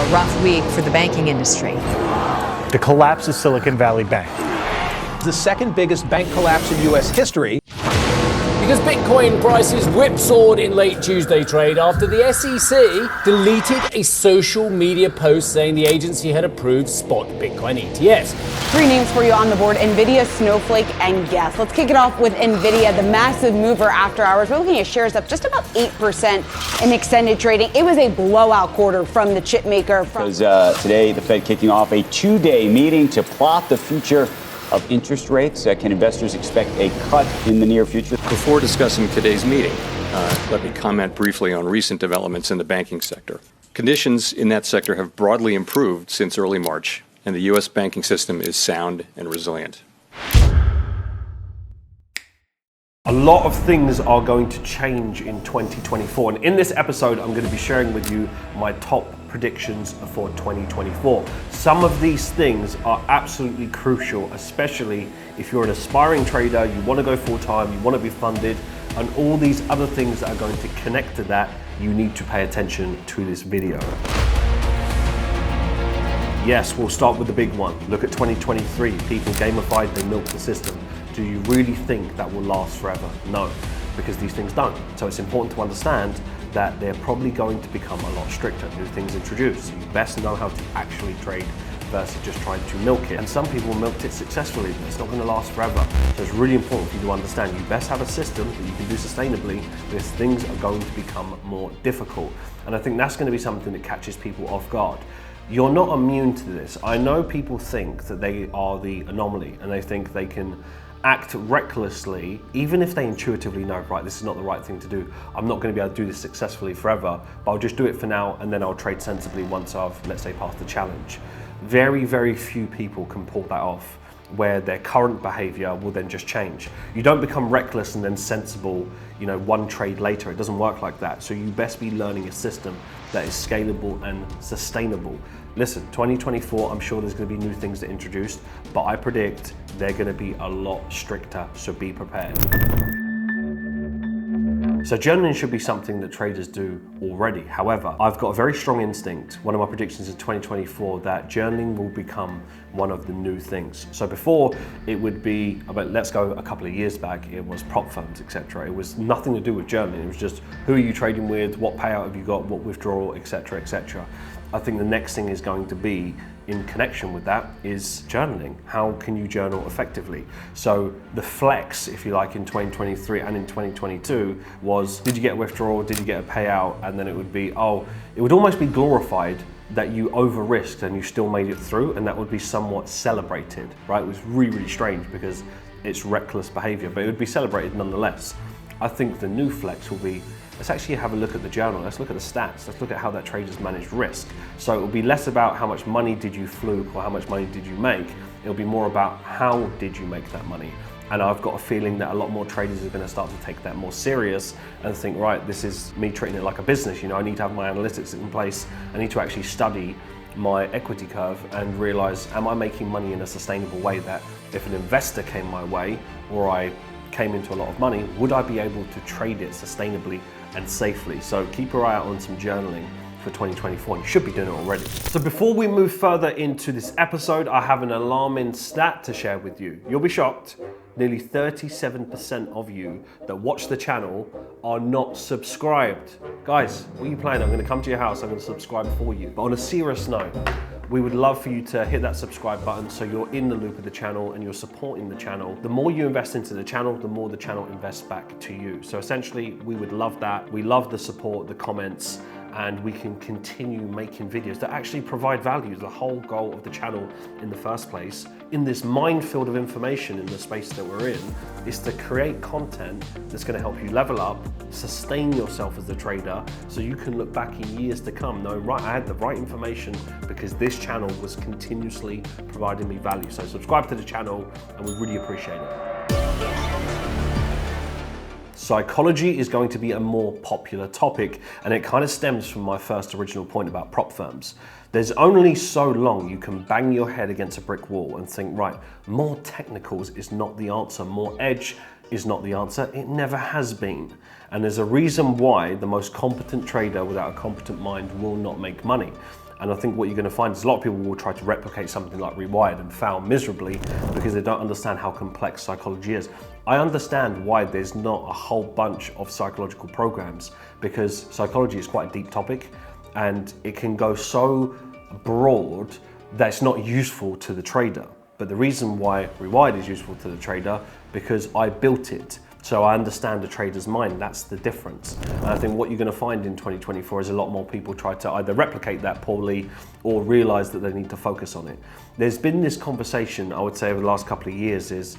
A rough week for the banking industry. The collapse of Silicon Valley Bank. The second biggest bank collapse in U.S. history. Because Bitcoin prices whipsawed in late Tuesday trade after the SEC deleted a social media post saying the agency had approved spot Bitcoin ETFs. Three names for you on the board: NVIDIA, Snowflake, and Guess. Let's kick it off with NVIDIA, the massive mover after hours. We're looking at shares up just about 8% in extended trading. It was a blowout quarter from the chip maker. Because today the Fed kicking off a two-day meeting to plot the future of interest rates. Can investors expect a cut in the near future? Before discussing today's meeting, let me comment briefly on recent developments in the banking sector. Conditions in that sector have broadly improved since early March, and the U.S. banking system is sound and resilient. A lot of things are going to change in 2024, and in this episode I'm going to be sharing with you my top predictions for 2024. Some of these things are absolutely crucial, especially if you're an aspiring trader, you want to go full-time, you want to be funded, and all these other things that are going to connect to that. You need to pay attention to this video. Yes, we'll start with the big one. Look at 2023. People gamified, they milked the system. Do you really think that will last forever? No, because these things don't. So it's important to understand that they're probably going to become a lot stricter. New things introduced. So you best know how to actually trade versus just trying to milk it. And some people milked it successfully, but it's not going to last forever. So it's really important for you to understand you best have a system that you can do sustainably, because things are going to become more difficult. And I think that's going to be something that catches people off guard. You're not immune to this. I know people think that they are the anomaly and they think they can act recklessly, even if they intuitively know, right, this is not the right thing to do. I'm not going to be able to do this successfully forever, but I'll just do it for now and then I'll trade sensibly once I've, let's say, passed the challenge. Very, very few people can pull that off, where their current behavior will then just change. You don't become reckless and then sensible, one trade later. It doesn't work like that. So you best be learning a system that is scalable and sustainable. Listen, 2024, I'm sure there's going to be new things that are introduced, but I predict they're going to be a lot stricter, so be prepared. So journaling should be something that traders do already. However, I've got a very strong instinct, one of my predictions in 2024, that journaling will become one of the new things. So before, it would be, let's go a couple of years back, it was prop firms, etc. It was nothing to do with journaling. It was just, who are you trading with, what payout have you got, what withdrawal, etc., etc. I think the next thing is going to be, in connection with that, is journaling. How can you journal effectively? So the flex, if you like, in 2023 and in 2022 was, did you get a withdrawal, did you get a payout? And then it would be, it would almost be glorified that you over-risked and you still made it through, and that would be somewhat celebrated, right? It was really, really strange because it's reckless behavior, but it would be celebrated nonetheless. I think the new flex will be, let's actually have a look at the journal, let's look at the stats, let's look at how that trader's managed risk. So it will be less about how much money did you fluke or how much money did you make, it'll be more about how did you make that money. And I've got a feeling that a lot more traders are going to start to take that more serious and think, right, this is me treating it like a business. I need to have my analytics in place. I need to actually study my equity curve and realize, am I making money in a sustainable way that if an investor came my way or I came into a lot of money, would I be able to trade it sustainably and safely? So keep your eye out on some journaling for 2024, and you should be doing it already. So before we move further into this episode, I have an alarming stat to share with you. You'll be shocked. Nearly 37% of you that watch the channel are not subscribed. Guys, what are you playing? I'm gonna come to your house, I'm gonna subscribe for you. But on a serious note, we would love for you to hit that subscribe button so you're in the loop of the channel and you're supporting the channel. The more you invest into the channel, the more the channel invests back to you. So essentially, we would love that. We love the support, the comments, and we can continue making videos that actually provide value. The whole goal of the channel in the first place, in this minefield of information in the space that we're in, is to create content that's going to help you level up, sustain yourself as a trader, so you can look back in years to come, knowing, right, I had the right information because this channel was continuously providing me value. So subscribe to the channel and we really appreciate it. Psychology is going to be a more popular topic, and it kind of stems from my first original point about prop firms. There's only so long you can bang your head against a brick wall and think, right, more technicals is not the answer, more edge is not the answer. It never has been. And there's a reason why the most competent trader without a competent mind will not make money. And I think what you're going to find is a lot of people will try to replicate something like Rewired and fail miserably because they don't understand how complex psychology is. I understand why there's not a whole bunch of psychological programs, because psychology is quite a deep topic and it can go so broad that it's not useful to the trader. But the reason why Rewired is useful to the trader, because I built it. So I understand the trader's mind, that's the difference. And I think what you're gonna find in 2024 is a lot more people try to either replicate that poorly or realize that they need to focus on it. There's been this conversation, I would say, over the last couple of years is,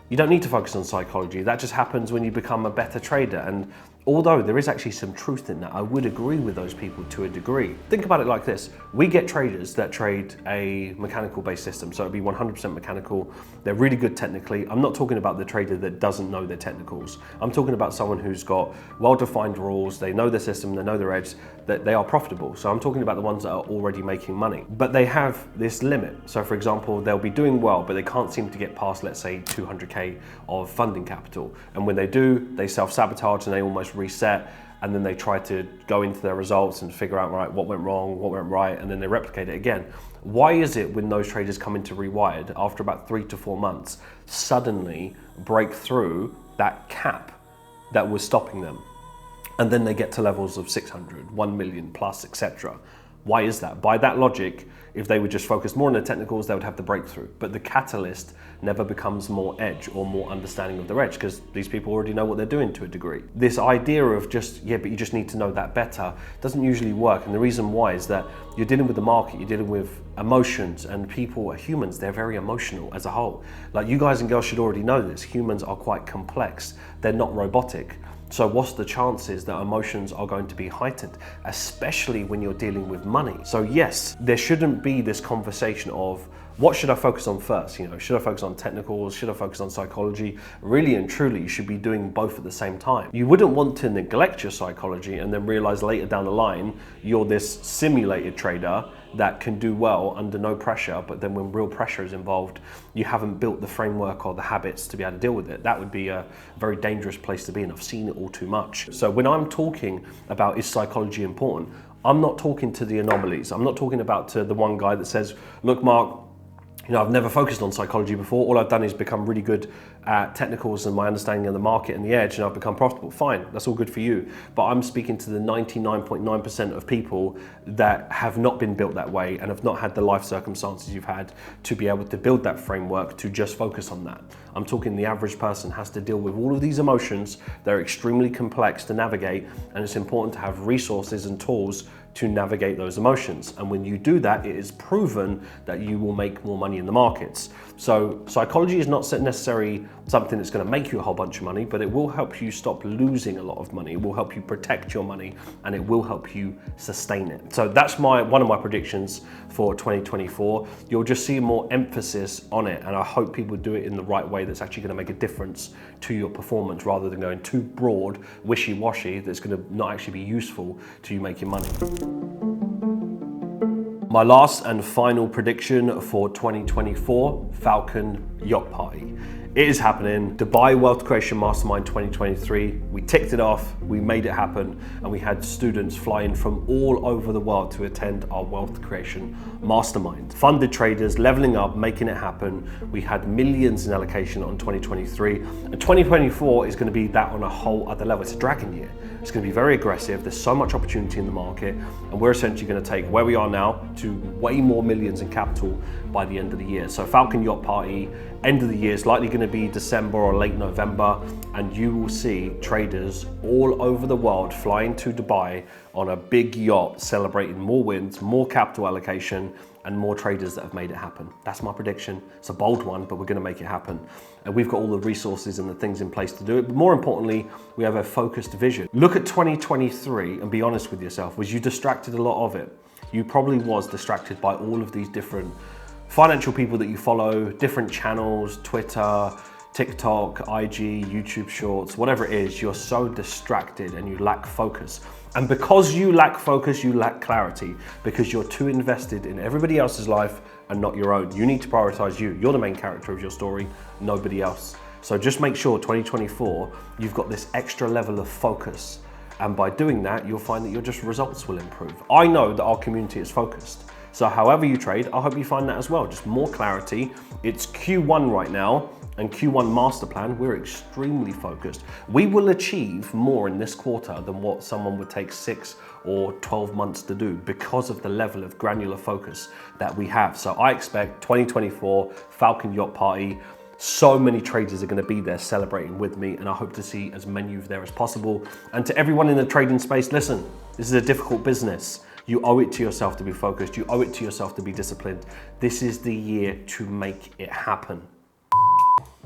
you don't need to focus on psychology. That just happens when you become a better trader. And although there is actually some truth in that, I would agree with those people to a degree. Think about it like this. We get traders that trade a mechanical based system. So it'd be 100% mechanical. They're really good technically. I'm not talking about the trader that doesn't know their technicals. I'm talking about someone who's got well-defined rules. They know their system, they know their edge, that they are profitable. So I'm talking about the ones that are already making money, but they have this limit. So for example, they'll be doing well, but they can't seem to get past, let's say, 200K of funding capital. And when they do, they self-sabotage and they almost reset, and then they try to go into their results and figure out, right, what went wrong, what went right, and then they replicate it again. Why is it when those traders come into Rewired after about 3 to 4 months, suddenly break through that cap that was stopping them? And then they get to levels of 600, 1 million plus, etc. Why is that? By that logic, if they would just focus more on the technicals, they would have the breakthrough. But the catalyst never becomes more edge or more understanding of their edge, because these people already know what they're doing to a degree. This idea of just, yeah, but you just need to know that better, doesn't usually work. And the reason why is that you're dealing with the market, you're dealing with emotions, and people are humans, they're very emotional as a whole. Like, you guys and girls should already know this. Humans are quite complex. They're not robotic. So what's the chances that emotions are going to be heightened, especially when you're dealing with money? So yes, there shouldn't be this conversation of, what should I focus on first? You know, should I focus on technicals? Should I focus on psychology? Really and truly, you should be doing both at the same time. You wouldn't want to neglect your psychology and then realize later down the line, you're this simulated trader that can do well under no pressure, but then when real pressure is involved, you haven't built the framework or the habits to be able to deal with it. That would be a very dangerous place to be, and I've seen it all too much. So when I'm talking about, is psychology important, I'm not talking to the anomalies. I'm not talking about to the one guy that says, look, Mark, you know, I've never focused on psychology before. All I've done is become really good at technicals and my understanding of the market and the edge, and I've become profitable. Fine, that's all good for you. But I'm speaking to the 99.9% of people that have not been built that way and have not had the life circumstances you've had to be able to build that framework to just focus on that. I'm talking the average person has to deal with all of these emotions. They're extremely complex to navigate, and it's important to have resources and tools to navigate those emotions. And when you do that, it is proven that you will make more money in the markets. So psychology is not necessarily something that's going to make you a whole bunch of money, but it will help you stop losing a lot of money. It will help you protect your money, and it will help you sustain it. So that's one of my predictions for 2024. You'll just see more emphasis on it, and I hope people do it in the right way that's actually going to make a difference to your performance, rather than going too broad, wishy-washy, that's going to not actually be useful to you making money. My last and final prediction for 2024, Falcon Yacht Party. It is happening. Dubai Wealth Creation Mastermind 2023. We ticked it off, we made it happen, and we had students flying from all over the world to attend our Wealth Creation Mastermind. Funded traders, leveling up, making it happen. We had millions in allocation on 2023, and 2024 is going to be that on a whole other level. It's a dragon year. It's going to be very aggressive. There's so much opportunity in the market, and we're essentially going to take where we are now to way more millions in capital by the end of the year. So Falcon Yacht Party, end of the year, is likely going to be December or late November, and you will see traders all over the world flying to Dubai on a big yacht, celebrating more wins, more capital allocation, and more traders that have made it happen. That's my prediction. It's a bold one, but we're going to make it happen. And we've got all the resources and the things in place to do it. But more importantly, we have a focused vision. Look at 2023 and be honest with yourself. Was you distracted a lot of it? You probably was distracted by all of these different financial people that you follow, different channels, Twitter, TikTok, IG, YouTube Shorts, whatever it is. You're so distracted and you lack focus. And because you lack focus, you lack clarity, because you're too invested in everybody else's life and not your own. You need to prioritize you. You're the main character of your story, nobody else. So just make sure 2024, you've got this extra level of focus And by doing that, you'll find that your just results will improve. I know that our community is focused. So however you trade, I hope you find that as well. Just more clarity. It's Q1 right now, and Q1 master plan, we're extremely focused. We will achieve more in this quarter than what someone would take 6 or 12 months to do because of the level of granular focus that we have. So I expect 2024 Falcon Yacht Party. So many traders are going to be there celebrating with me, and I hope to see as many of you there as possible. And to everyone in the trading space, listen, this is a difficult business. You owe it to yourself to be focused. You owe it to yourself to be disciplined. This is the year to make it happen.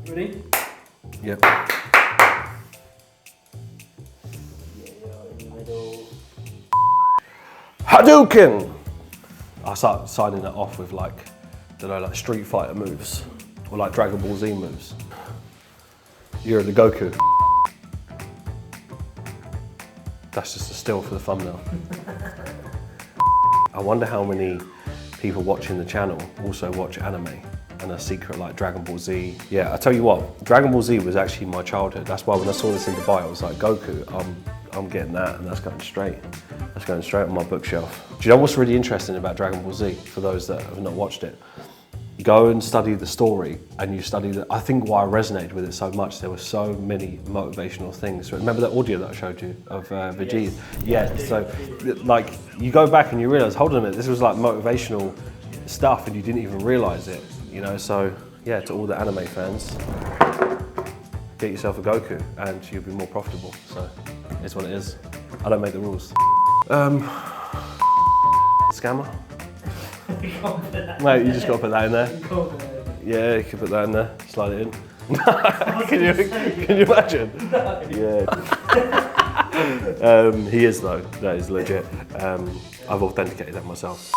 Ready? Yep. Hadouken! I start signing it off with like, I don't know, like Street Fighter moves. Or like Dragon Ball Z moves. You're the Goku. That's just a still for the thumbnail. I wonder how many people watching the channel also watch anime and are secret like Dragon Ball Z. Yeah, I tell you what, Dragon Ball Z was actually my childhood. That's why when I saw this in Dubai, I was like, Goku, I'm getting that, and that's going straight on my bookshelf. Do you know what's really interesting about Dragon Ball Z, for those that have not watched it? Go and study the story, and you study the, I think why I resonated with it so much, there were so many motivational things. Remember that audio that I showed you of Vegeta? Yes. Yeah, so like you go back and you realize, hold on a minute, this was like motivational stuff and you didn't even realize it, you know? So yeah, to all the anime fans, get yourself a Goku and you'll be more profitable. So it's what it is. I don't make the rules. Scammer? Mate, you just got to put that in there. Yeah, you can put that in there. Slide it in. Can you imagine? Yeah. He is though. That is legit. I've authenticated that myself.